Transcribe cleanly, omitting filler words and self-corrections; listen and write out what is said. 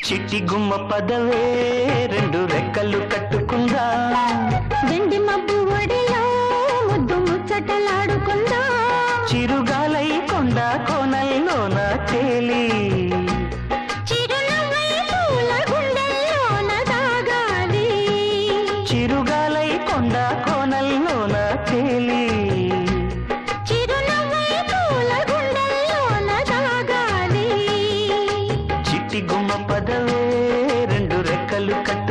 చిట్టి గుమ్మ పదవే రెండు రెక్కలు కట్టుకుందా వెండి మబ్బు ఒడిలో ముద్దు ముచ్చటలాడుకుందా చిరుగాలై కొండ కోనల్లోన తేలి చిరునవ్వై పూల గుండెల్లోన దాగాలి చిరుగాలై కొండ కోనల్లోన తేలి చిరునవ్వై పూల గుండెల్లోన దాగాలి చిట్టి గుమ్మ పదవే రెండు రెక్కలు కట్టు